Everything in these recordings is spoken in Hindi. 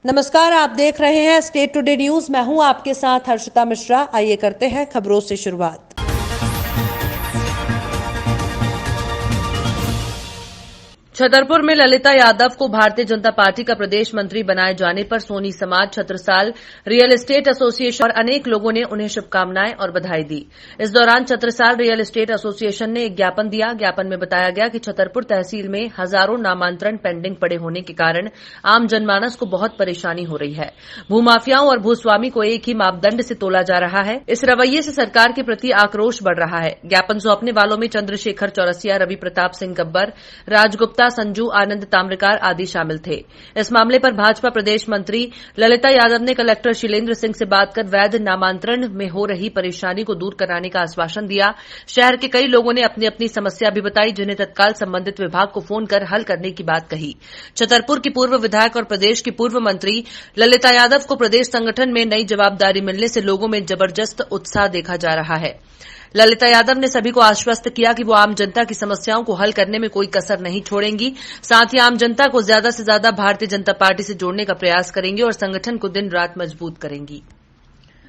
नमस्कार, आप देख रहे हैं स्टेट टुडे न्यूज। मैं हूं आपके साथ हर्षिता मिश्रा। आइए करते हैं खबरों से शुरुआत। छतरपुर में ललिता यादव को भारतीय जनता पार्टी का प्रदेश मंत्री बनाए जाने पर सोनी समाज, छत्रसाल रियल एस्टेट एसोसिएशन और अनेक लोगों ने उन्हें शुभकामनाएं और बधाई दी। इस दौरान छत्रसाल रियल एस्टेट एसोसिएशन ने एक ज्ञापन दिया। ज्ञापन में बताया गया कि छतरपुर तहसील में हजारों नामांतरण पेंडिंग पड़े होने के कारण आम जनमानस को बहुत परेशानी हो रही है। भूमाफियाओं और भूस्वामी को एक ही मापदंड से तोला जा रहा है। इस रवैये से सरकार के प्रति आक्रोश बढ़ रहा है। ज्ञापन सौंपने वालों में चंद्रशेखर चौरसिया, रवि प्रताप सिंह गब्बर, राजगुप्ता, संजू, आनंद ताम्रकार आदि शामिल थे। इस मामले पर भाजपा प्रदेश मंत्री ललिता यादव ने कलेक्टर शीलेंद्र सिंह से बात कर वैध नामांतरण में हो रही परेशानी को दूर कराने का आश्वासन दिया। शहर के कई लोगों ने अपनी अपनी समस्या भी बताई, जिन्हें तत्काल संबंधित विभाग को फोन कर हल करने की बात कही। छतरपुर की पूर्व विधायक और प्रदेश की पूर्व मंत्री ललिता यादव को प्रदेश संगठन में नई जवाबदारी मिलने से लोगों में जबरदस्त उत्साह देखा जा रहा है। ललिता यादव ने सभी को आश्वस्त किया कि वो आम जनता की समस्याओं को हल करने में कोई कसर नहीं छोड़ेंगी। साथ ही आम जनता को ज्यादा से ज्यादा भारतीय जनता पार्टी से जोड़ने का प्रयास करेंगी और संगठन को दिन रात मजबूत करेंगी।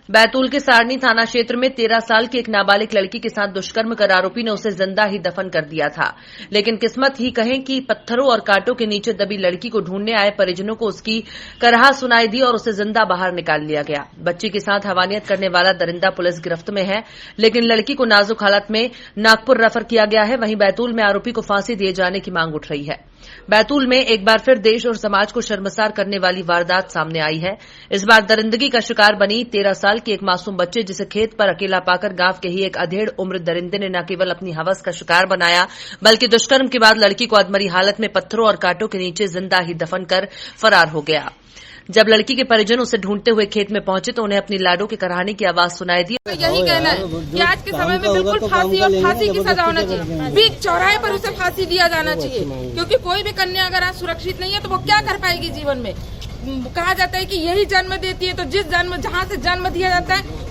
बैतूल के सारनी थाना क्षेत्र में 13 साल की एक नाबालिग लड़की के साथ दुष्कर्म कर आरोपी ने उसे जिंदा ही दफन कर दिया था। लेकिन किस्मत ही कहें कि पत्थरों और कांटों के नीचे दबी लड़की को ढूंढने आए परिजनों को उसकी कराह सुनाई दी और उसे जिंदा बाहर निकाल लिया गया। बच्ची के साथ हवानियत करने वाला दरिंदा पुलिस गिरफ्त में है, लेकिन लड़की को नाजुक हालत में नागपुर रेफर किया गया है। वहीं बैतूल में आरोपी को फांसी दिए जाने की मांग उठ रही है। बैतूल में एक बार फिर देश और समाज को शर्मसार करने वाली वारदात सामने आई है। इस बार दरिंदगी का शिकार बनी 13 साल की एक मासूम बच्चे, जिसे खेत पर अकेला पाकर गांव के ही एक अधेड़ उम्र दरिंदे ने न केवल अपनी हवस का शिकार बनाया, बल्कि दुष्कर्म के बाद लड़की को अधमरी हालत में पत्थरों और कांटों के नीचे जिंदा ही दफन कर फरार हो गया। जब लड़की के परिजन उसे ढूंढते हुए खेत में पहुंचे तो उन्हें अपनी लाडो के कराहने की आवाज सुनाई दी। यही कहना है कि आज के समय में बिल्कुल फांसी और फांसी की सजा होना चाहिए। बीच चौराहे पर उसे फांसी दिया जाना चाहिए, क्योंकि कोई भी कन्या अगर आज सुरक्षित नहीं है तो वो क्या कर पाएगी जीवन में। कहा जाता है कि यही जन्म देती है, तो जिस जन्म जहाँ से जन्म दिया जाता है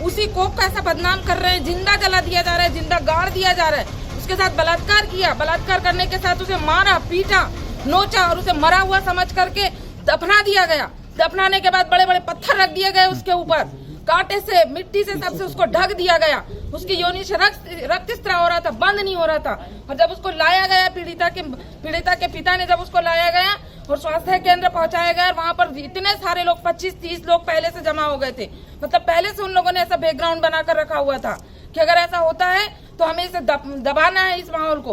उसी को कैसा बदनाम कर रहे हैं। जिंदा जला दिया जा रहा है, जिंदा गाड़ दिया जा रहा है। उसके साथ बलात्कार किया, बलात्कार करने के साथ उसे मारा, पीटा, नोचा और उसे मरा हुआ समझ करके दफना दिया गया। दफनाने के बाद बड़े बड़े पत्थर रख दिए गए उसके ऊपर, कांटे से, मिट्टी से, सबसे उसको ढक दिया गया। उसकी योनि से रक्त स्त्राव हो रहा था, बंद नहीं हो रहा था। और जब उसको लाया गया, पीड़िता के पिता ने जब उसको लाया गया और स्वास्थ्य केंद्र पहुंचाया गया, वहां पर इतने सारे लोग 25-30 लोग पहले से जमा हो गए थे। मतलब पहले से उन लोगों ने ऐसा बैकग्राउंड बनाकर रखा हुआ था कि अगर ऐसा होता है तो हमें इसे दबाना है, इस माहौल को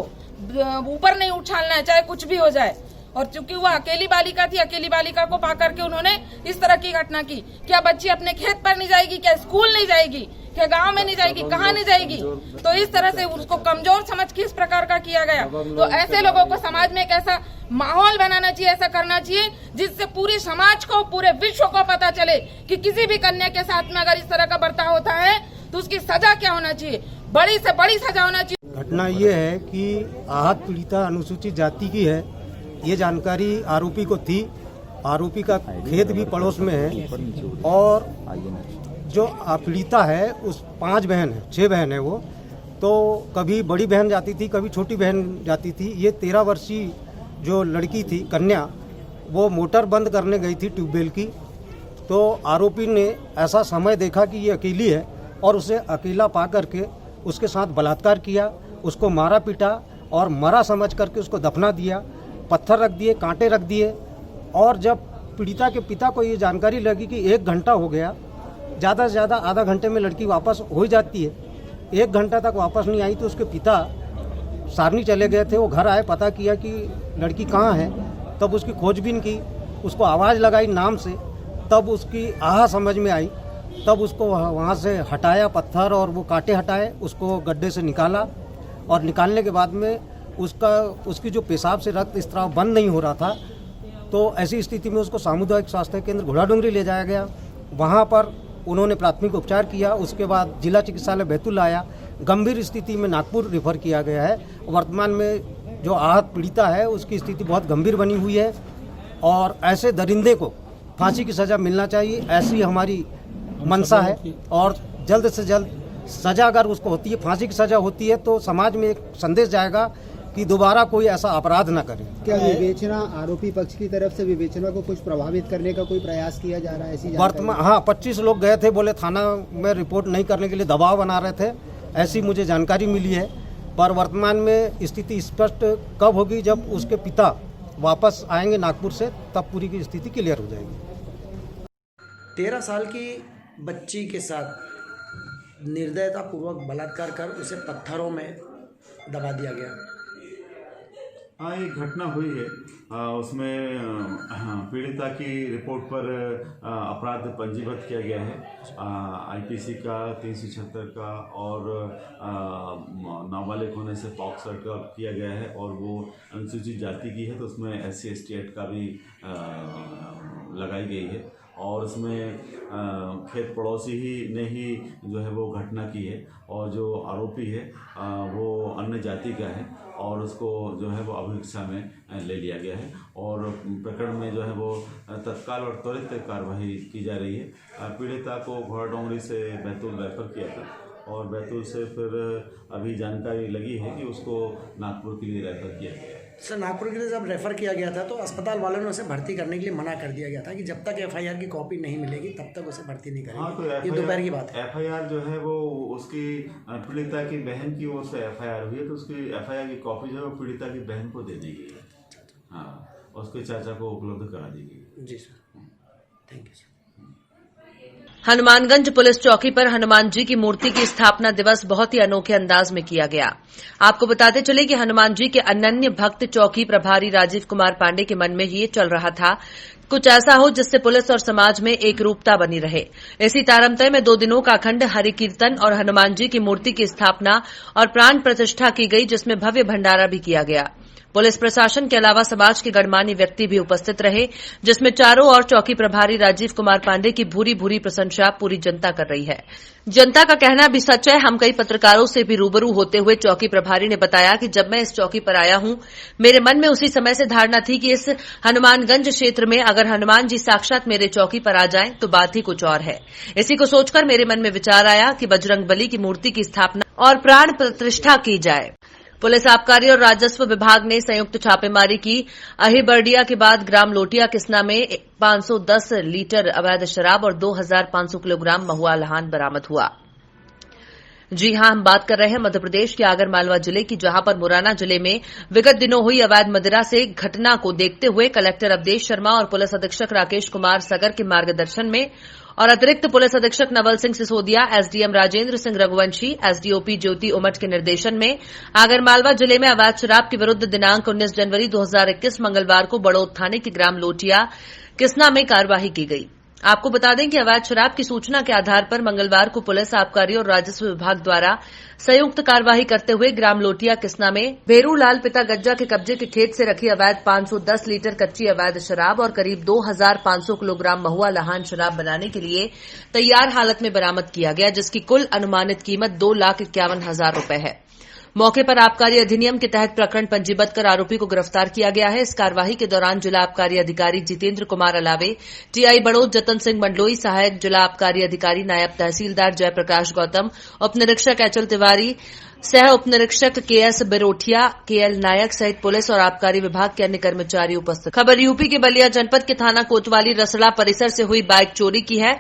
ऊपर नहीं उछालना है, चाहे कुछ भी हो जाए। और चूंकि वह अकेली बालिका थी, अकेली बालिका को पाकर के उन्होंने इस तरह की घटना की। क्या बच्ची अपने खेत पर नहीं जाएगी? क्या स्कूल नहीं जाएगी? क्या गांव में नहीं जाएगी? कहाँ नहीं जाएगी? तो इस तरह से उसको कमजोर समझ के इस प्रकार का किया गया। तो ऐसे लोगों को समाज में एक ऐसा माहौल बनाना चाहिए, ऐसा करना चाहिए जिससे पूरे समाज को, पूरे विश्व को पता चले कि किसी भी कन्या के साथ में अगर इस तरह का बर्ताव होता है तो उसकी सजा क्या होना चाहिए, बड़ी से बड़ी सजा होना चाहिए। घटना ये है कि आहत पीड़िता अनुसूचित जाति की है। ये जानकारी आरोपी को थी। आरोपी का खेत भी पड़ोस में है और जो पीड़िता है उस 5 बहन है, 6 बहन है वो। तो कभी बड़ी बहन जाती थी, कभी छोटी बहन जाती थी। ये 13 वर्षीय जो लड़की थी, कन्या, वो मोटर बंद करने गई थी ट्यूबवेल की। तो आरोपी ने ऐसा समय देखा कि ये अकेली है और उसे अकेला पा करके उसके साथ बलात्कार किया, उसको मारा पीटा और मरा समझ करके उसको दफना दिया। पत्थर रख दिए, कांटे रख दिए। और जब पीड़िता के पिता को ये जानकारी लगी कि 1 घंटा हो गया, ज़्यादा से ज़्यादा आधा घंटे में लड़की वापस हो जाती है, 1 घंटा तक वापस नहीं आई, तो उसके पिता सारनी चले गए थे। वो घर आए, पता किया कि लड़की कहाँ है। तब उसकी खोजबीन की, उसको आवाज़ लगाई नाम से, तब उसकी आह समझ में आई। तब उसको वहाँ से हटाया, पत्थर और वो कांटे हटाए, उसको गड्ढे से निकाला। और निकालने के बाद में उसकी जो पेशाब से रक्त स्त्राव बंद नहीं हो रहा था, तो ऐसी स्थिति में उसको सामुदायिक स्वास्थ्य केंद्र घोड़ाडोंगरी ले जाया गया। वहाँ पर उन्होंने प्राथमिक उपचार किया। उसके बाद जिला चिकित्सालय बैतूल लाया। गंभीर स्थिति में नागपुर रेफर किया गया है। वर्तमान में जो आहत पीड़िता है उसकी स्थिति बहुत गंभीर बनी हुई है और ऐसे दरिंदे को फांसी की सज़ा मिलना चाहिए, ऐसी हमारी मंशा है। और जल्द से जल्द सज़ा अगर उसको होती है, फांसी की सज़ा होती है, तो समाज में एक संदेश जाएगा कि दोबारा कोई ऐसा अपराध न करे। क्या विवेचना आरोपी पक्ष की तरफ से विवेचना को कुछ प्रभावित करने का कोई प्रयास किया जा रहा है? ऐसी वर्तमान 25 लोग गए थे, बोले थाना में रिपोर्ट नहीं करने के लिए दबाव बना रहे थे, ऐसी मुझे जानकारी मिली है। पर वर्तमान में स्थिति स्पष्ट कब होगी, जब उसके पिता वापस आएंगे नागपुर से, तब पूरी की स्थिति क्लियर हो जाएगी। 13 साल की बच्ची के साथ निर्दयतापूर्वक बलात्कार कर उसे पत्थरों में दबा दिया गया। हाँ, एक घटना हुई है। उसमें पीड़िता की रिपोर्ट पर अपराध पंजीबद्ध किया गया है। आईपीसी का 376 का और नाबालिग होने से पॉक्स का किया गया है, और वो अनुसूचित जाति की है तो उसमें SC ST एक्ट का भी लगाई गई है। और उसमें खेत पड़ोसी ने ही जो है वो घटना की है, और जो आरोपी है वो अन्य जाति का है, और उसको जो है वो अभिरक्षा में ले लिया गया है, और प्रकरण में जो है वो तत्काल और त्वरित कार्रवाई की जा रही है। पीड़िता को घोड़ाडोंगरी से बैतूल रेफर किया था, और बैतूल से फिर अभी जानकारी लगी है कि उसको नागपुर के लिए रेफर किया गया है। सर, नागपुर के लिए जब रेफर किया गया था तो अस्पताल वालों ने उसे भर्ती करने के लिए मना कर दिया गया था कि जब तक FIR की कॉपी नहीं मिलेगी तब तक उसे भर्ती नहीं करेंगे। हाँ, तो ये दोपहर की बात है। FIR जो है वो उसकी पीड़िता की बहन की ओर से FIR हुई है, तो उसकी FIR की कॉपी जो है वो पीड़िता की बहन को दे दी गई है। हाँ, उसके चाचा को उपलब्ध करा दी गई। जी sir, thank you sir. Hanumanganj police चौकी पर हनुमान जी की मूर्ति की स्थापना दिवस बहुत ही अनोखे अंदाज में किया गया। आपको बताते चले कि हनुमान जी के अनन्य भक्त चौकी प्रभारी राजीव कुमार पांडे के मन में ये चल रहा था, कुछ ऐसा हो जिससे पुलिस और समाज में एक रूपता बनी रहे। इसी तारतम्य में 2 दिनों का अखंड हरि कीर्तन और हनुमान जी की मूर्ति की स्थापना और प्राण प्रतिष्ठा की गई, जिसमें भव्य भंडारा भी किया गया। पुलिस प्रशासन के अलावा समाज के गणमान्य व्यक्ति भी उपस्थित रहे, जिसमें चारों ओर चौकी प्रभारी राजीव कुमार पांडे की भूरी भूरी प्रशंसा पूरी जनता कर रही है। जनता का कहना भी सच है। हम कई पत्रकारों से भी रूबरू होते हुए चौकी प्रभारी ने बताया कि जब मैं इस चौकी पर आया हूं, मेरे मन में उसी समय से धारणा थी कि इस हनुमानगंज क्षेत्र में अगर हनुमान जी साक्षात मेरे चौकी पर आ जाएं तो बात ही कुछ और है। इसी को सोचकर मेरे मन में विचार आया कि बजरंगबली की मूर्ति की स्थापना और प्राण प्रतिष्ठा की जाए। पुलिस, आबकारी और राजस्व विभाग ने संयुक्त छापेमारी की। अहिबरडिया के बाद ग्राम लोटिया किस्ना में 510 लीटर अवैध शराब और 2500 किलोग्राम महुआ लहान बरामद हुआ। जी हां, हम बात कर रहे हैं मध्य प्रदेश के आगरमालवा जिले की, जहां पर मुरैना जिले में विगत दिनों हुई अवैध मदिरा से घटना को देखते हुए कलेक्टर अवधेश शर्मा और पुलिस अधीक्षक राकेश कुमार सगर के मार्गदर्शन में और अतिरिक्त पुलिस अधीक्षक नवल सिंह सिसोदिया, SDM राजेंद्र सिंह रघुवंशी, SDOP ज्योति उमट के निर्देशन में आगरमालवा जिले में अवैध शराब के विरुद्ध दिनांक 19 जनवरी 2021 मंगलवार को बड़ौद थाने के ग्राम लोटिया किस्ना में कार्यवाही की गई। आपको बता दें कि अवैध शराब की सूचना के आधार पर मंगलवार को पुलिस, आबकारी और राजस्व विभाग द्वारा संयुक्त कार्यवाही करते हुए ग्राम लोटिया किस्ना में भेरूलाल पिता गज्जा के कब्जे के खेत से रखी अवैध 510 लीटर कच्ची अवैध शराब और करीब 2500 किलोग्राम महुआ लहान शराब बनाने के लिए तैयार हालत में बरामद किया गया, जिसकी कुल अनुमानित कीमत 2,51,000 रूपये है। मौके पर आबकारी अधिनियम के तहत प्रकरण पंजीबद्ध कर आरोपी को गिरफ्तार किया गया है। इस कार्यवाही के दौरान जिला आबकारी अधिकारी जितेंद्र कुमार अलावे, TI बड़ौद जतन सिंह मंडलोई, सहायक जिला आबकारी अधिकारी नायब तहसीलदार जयप्रकाश गौतम, उप निरीक्षक एचल तिवारी, सह उप निरीक्षक KS बिरोठिया, KL नायक सहित पुलिस और आबकारी विभाग के अन्य कर्मचारी उपस्थित। खबर यूपी के बलिया जनपद के थाना कोतवाली रसड़ा परिसर से हुई बाइक चोरी की है।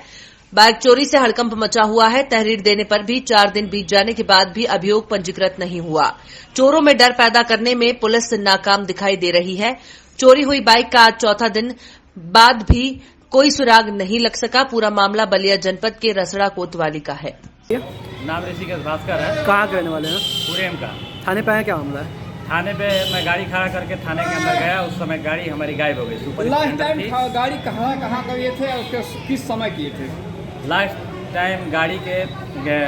बाइक चोरी से हड़कंप मचा हुआ है। तहरीर देने पर भी 4 दिन बीत जाने के बाद भी अभियोग पंजीकृत नहीं हुआ। चोरों में डर पैदा करने में पुलिस नाकाम दिखाई दे रही है। चोरी हुई बाइक का आज 4था दिन बाद भी कोई सुराग नहीं लग सका। पूरा मामला बलिया जनपद के रसड़ा कोतवाली का है। नाम ऋषिकेश भास्कर है। कहाँ के रहने वाले हैं? पुरेम का। थाने पे आया, क्या मामला है? थाने पे मैं गाड़ी खड़ा करके थाने के अंदर गया, उस समय गाड़ी हमारी गायब हो गई। सुपर लास्ट स्प्लेंडर टाइम थी। गाड़ी कहाँ किए थे और किस समय किए थे? लास्ट टाइम गाड़ी के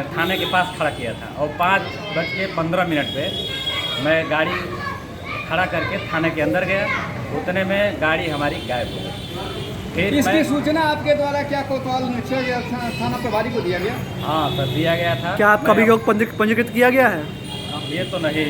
थाने के पास खड़ा किया था और 5:15 पे मैं गाड़ी खड़ा करके थाने के अंदर गया, उतने में गाड़ी हमारी गायब हो गई। फिर इसकी सूचना आपके द्वारा क्या कोतवाल थाना प्रभारी को दिया गया? हाँ सर, दिया गया था। क्या आपका अभियोग पंजीकृत किया गया है? ये तो नहीं।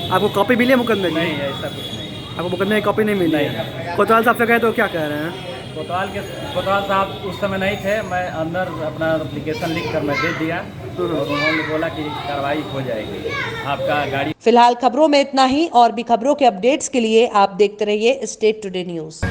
आपको कॉपी मिली है मुकदमे की? नहीं, ऐसा कुछ नहीं। आपको मुकदमे की कॉपी नहीं मिली है? कोतवाल साहब से गए तो क्या कह रहे हैं? कोतवाल साहब उस समय नहीं थे। मैं अंदर अपना एप्लीकेशन लिख कर मैं दे दिया और उन्होंने बोला कि कार्रवाई हो जाएगी, आपका गाड़ी। फिलहाल खबरों में इतना ही। और भी खबरों के अपडेट्स के लिए आप देखते रहिए स्टेट टुडे न्यूज।